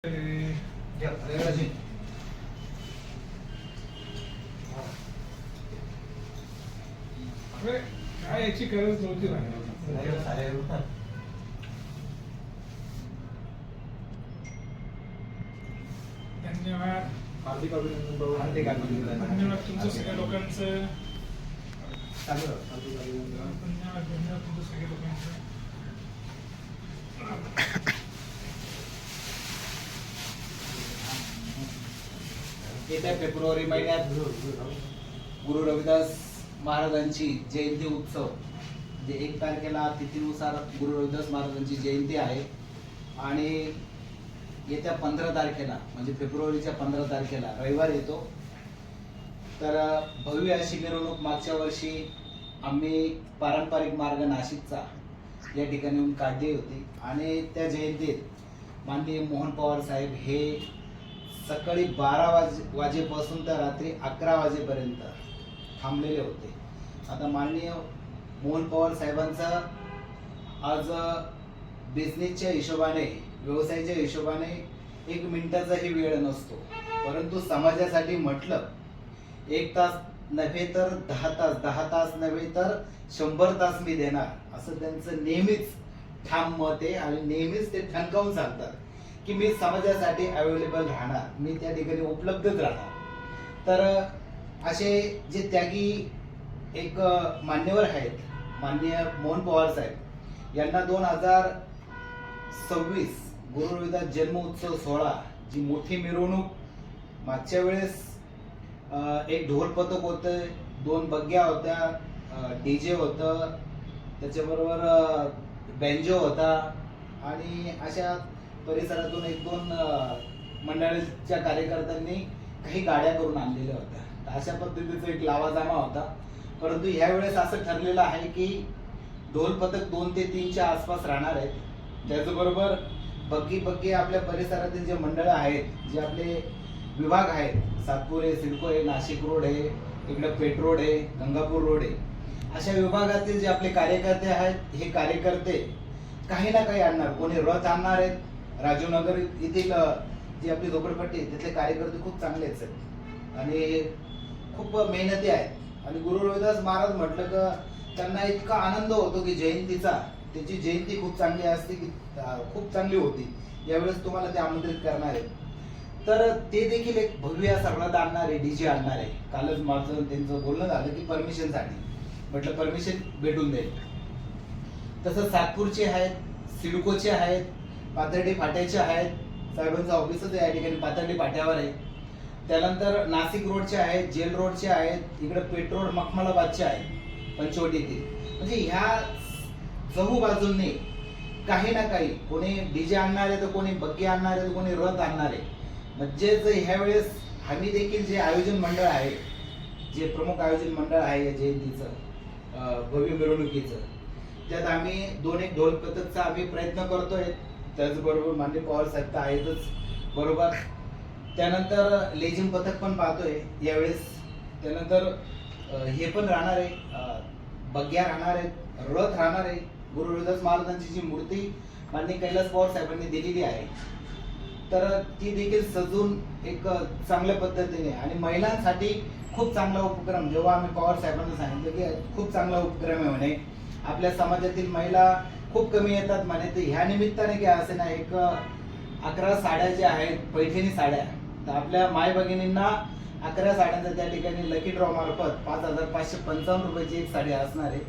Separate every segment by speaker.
Speaker 1: काय याची गरज नव्हती. धन्यवाद.
Speaker 2: हार्दिक अभिनंदन.
Speaker 1: धन्यवाद तुमचं सगळ्या लोकांचं.
Speaker 2: धन्यवाद
Speaker 1: तुमचं सगळ्या लोकांचं.
Speaker 3: येत्या फेब्रुवारी महिन्यात गुरु रविदास महाराजांची जयंती उत्सव, म्हणजे 1 तारखेला तिथीनुसार गुरु रविदास महाराजांची जयंती आहे आणि येत्या 15 तारखेला म्हणजे फेब्रुवारीच्या 15 तारखेला रविवार येतो. तर भव्य अशी मिरवणूक मागच्या वर्षी आम्ही पारंपरिक मार्ग नाशिकचा या ठिकाणी येऊन काढली होती आणि त्या जयंतीत माननीय मोहन पवार साहेब हे सकाळी 12 वाजेपासून तर रात्री 11 वाजेपर्यंत थांबलेले होते. आता माननीय मोहन पवार साहेबांचा आज बिझनेसच्या हिशोबाने, व्यवसायाच्या हिशोबाने 1 मिनिटाचाही वेळ नसतो, परंतु समाजासाठी म्हटलं 1 तास नव्हे तर 10 तास, 10 तास नव्हे तर 100 तास मी देणार असं त्यांचं नेहमीच ठाम मत आहे आणि नेहमीच ते ठणकावून सांगतात की मी समाजासाठी अवेलेबल राहणार, मी त्या ठिकाणी उपलब्धच राहणार. तर असे जे त्यागी एक मान्यवर आहेत, माननीय मोहन पवार साहेब यांना 2026 गुरु रविदास जन्म उत्सव सोहळा, जी मोठी मिरवणूक मागच्या वेळेस एक ढोल पथक होतं, 2 बग्ग्या होत्या, डीजे होतं, त्याच्याबरोबर बँजो होता आणि अशा परिसरातून 1-2 मंडळाच्या कार्यकर्त्यांनी काही गाड्या करून आणलेल्या होत्या. अशा पद्धतीचा एक लावाजामा होता. परंतु ह्या वेळेस असं ठरलेलं आहे की ढोल पथक 2 ते 3च्या आसपास राहणार आहेत. त्याचबरोबर बग्गी आपल्या परिसरातील जे मंडळ आहेत, जे आपले विभाग आहेत, सातपूर आहे, सिडको आहे, नाशिक रोड आहे, इकडे पेठ रोड आहे, गंगापूर रोड आहे, अशा विभागातील जे आपले कार्यकर्ते आहेत, हे कार्यकर्ते काही ना काही आणणार. कोणी रथ आणणार आहेत. राजीवनगर येथील जी आपली झोपडपट्टी आहे तिथले कार्यकर्ते खूप चांगले आहेत आणि खूप मेहनती आहेत आणि गुरु रविदास महाराज म्हटलं का त्यांना इतका आनंद होतो की जयंतीचा, त्याची जयंती खूप चांगली असते, की खूप चांगली होती. यावेळेस तुम्हाला ते आमंत्रित करणार आहे. तर ते देखील एक भव्य असा रथ आणणार आहे, डीजे आणणार आहे. कालच माझं त्यांचं बोलणं झालं की परमिशनसाठी, म्हटलं परमिशन भेटून जाईल. तसंच सातपूरचे आहेत, सिडकोचे आहेत, पाथर्डी फाट्याचे आहेत, साहेबांचं ऑफिसच या ठिकाणी पाथर्डी फाट्यावर आहे. त्यानंतर नाशिक रोडचे आहेत, जेल रोडचे आहेत, इकडे पेठ रोड मखमलाबादचे आहेत, पंचवटीतील. म्हणजे ह्या चहू बाजूंनी काही ना काही, कोणी डीजे आणणार आहे तर कोणी बग्गी आणणार आहे तर कोणी रथ आणणार आहे. म्हणजे ह्या वेळेस आम्ही देखील जे आयोजन मंडळ आहे, जे प्रमुख आयोजन मंडळ आहे या जयंतीचं भव्य मिरवणुकीचं, त्यात आम्ही 2-1 ढोल पथकचा आम्ही प्रयत्न करतोय. त्याचबरोबर माननीय पवार साहेब तर आहेतच बरोबर. त्यानंतर लेझिम पथक पण पाहतोय यावेळेस. त्यानंतर हे पण राहणार आहे, बग्ग्या राहणार आहेत, रथ राहणार आहे. गुरु रविदास महाराजांची जी मूर्ती माननीय कैलास पवार साहेबांनी दिलेली आहे, तर ती देखील सजून एक चांगल्या पद्धतीने, आणि महिलांसाठी खूप चांगला उपक्रम. जेव्हा आम्ही पवार साहेबांना सांगितलं की खूप चांगला उपक्रम आहे म्हणे, आपल्या समाजातील महिला खूप कमी येतात म्हणे, तर ह्या निमित्ताने काय असे ना, एक 11 साड्या ज्या आहेत, पैठणी साड्या, तर आपल्या माय भगिनींना 11 साड्यांचा त्या ठिकाणी लकी ड्रॉ मार्फत 5555 रुपयाची एक साडी असणार आहे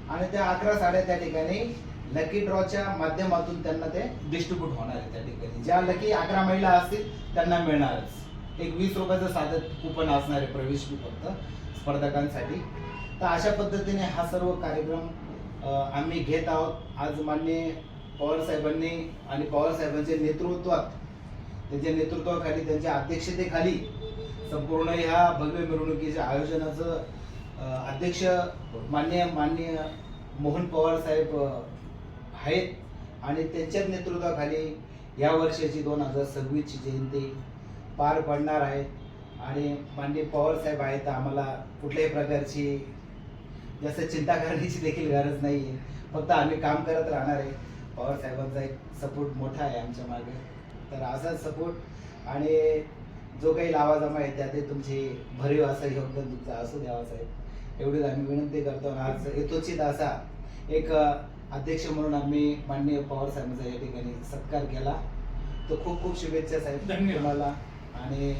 Speaker 3: आणि त्या 11 साड्या त्या ठिकाणी लकी ड्रॉच्या माध्यमातून त्यांना ते डिस्ट्रीब्यूट होणार आहे. त्या ठिकाणी ज्या लकी 11 महिला असतील त्यांना मिळणारच. एक 20 रुपयाचं साधं कुपन असणार आहे प्रवेश फक्त स्पर्धकांसाठी. तर अशा पद्धतीने हा सर्व कार्यक्रम आम्ही घेत आहोत. आज माननीय पवार साहेबांनी आणि पवार साहेबांच्या नेतृत्वात, त्यांच्या नेतृत्वाखाली, त्यांच्या अध्यक्षतेखाली संपूर्ण ह्या भव्य मिरवणुकीच्या आयोजनाचं अध्यक्ष माननीय मोहन पवार साहेब आहेत आणि त्यांच्याच नेतृत्वाखाली या वर्षाची 2026ची जयंती पार पडणार आहे. आणि माननीय पवार साहेब आहेत, आम्हाला कुठल्याही प्रकारची जास्त चिंता करण्याची देखील गरज नाही आहे. फक्त आम्ही काम करत राहणार आहे. पवार साहेबांचा एक सपोर्ट मोठा आहे आमच्या मागे. तर असाच सपोर्ट आणि जो काही लावाजमा आहे त्यात तुमची भरीव असं योगदान तुमचं असू द्यावं साहेब, एवढीच आम्ही विनंती करतो. आणि आज यथोचित असा एक अध्यक्ष म्हणून आम्ही माननीय पवार साहेबांचा या ठिकाणी सत्कार केला. तो खूप खूप शुभेच्छा साहेब
Speaker 1: धन्यवाद.
Speaker 3: तुम्हाला. आणि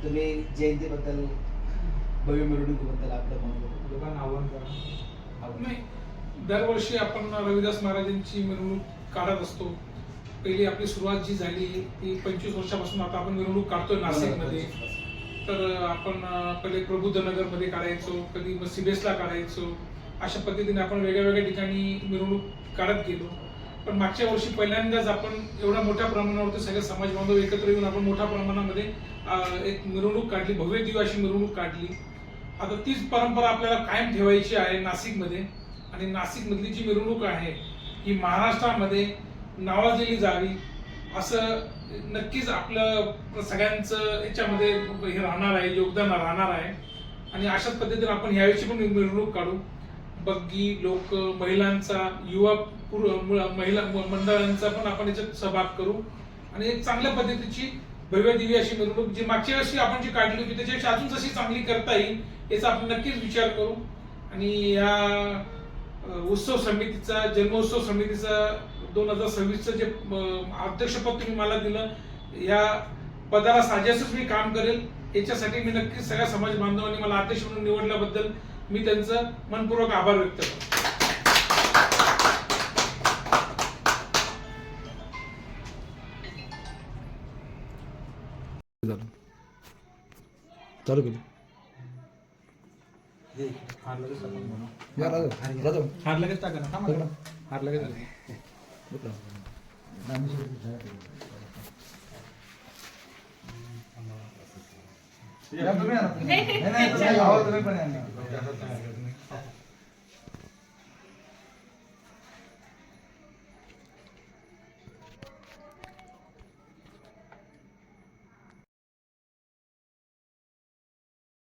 Speaker 3: तुम्ही जयंतीबद्दल भव्य मिरवणुकीबद्दल आपलं म्हणून
Speaker 2: लोकांना आव्हान करा.
Speaker 1: नाही, दरवर्षी आपण रविदास महाराजांची मिरवणूक काढत असतो. पहिली आपली सुरुवात जी झाली ती 25 वर्षापासून आता आपण मिरवणूक काढतोय नाशिकमध्ये. तर आपण पहिले प्रबुद्धनगरमध्ये काढायचो, कधी मग सिबेसला काढायचो. अशा पद्धतीने आपण वेगळ्या वेगळ्या ठिकाणी मिरवणूक काढत गेलो. पण मागच्या वर्षी पहिल्यांदाच आपण एवढ्या मोठ्या प्रमाणावरती सगळे समाज बांधव एकत्र येऊन आपण मोठ्या प्रमाणामध्ये एक मिरवणूक काढली, भव्य दिव्य अशी मिरवणूक काढली. आता तीच परंपरा आपल्याला कायम ठेवायची आहे नाशिकमध्ये. आणि नाशिकमधली जी मिरवणूक आहे ही महाराष्ट्रामध्ये नावाजलेली जावी असं नक्कीच आपलं सगळ्यांचं याच्यामध्ये हे राहणार आहे, योगदान राहणार आहे. आणि अशाच पद्धतीने आपण ह्यावेळी पण मिरवणूक काढू. बग्गी, लोक, महिलांचा, युवा महिला मंडळांचा पण आपण याच्यात सहभाग करू. आणि एक चांगल्या पद्धतीची भव्य दिव्य अशी मिरवणूक जी मागच्या वर्षी आपण जी काढली होती त्याच्यापेक्षा अजून जशी चांगली करता येईल याचा आपण नक्कीच विचार करू. आणि या उत्सव समितीचा, जन्मोत्सव समितीचा 2026चं जे अध्यक्षपद तुम्ही मला दिलं, या पदाला साजेसच मी काम करेल. याच्यासाठी मी नक्कीच सगळ्या समाज बांधवांनी मला अध्यक्ष म्हणून निवडल्याबद्दल मी त्यांचं मनपूर्वक आभार व्यक्त करतो.
Speaker 4: चालू केली.
Speaker 2: हार लगेच टाका म्हणा.
Speaker 4: या राजा
Speaker 2: हार लगेच टाका ना. थांबा ना. हार लगेच टाका.
Speaker 4: या तुम्ही या ना. नाही, नाही, तुम्ही आहो, तुम्ही पण या ना.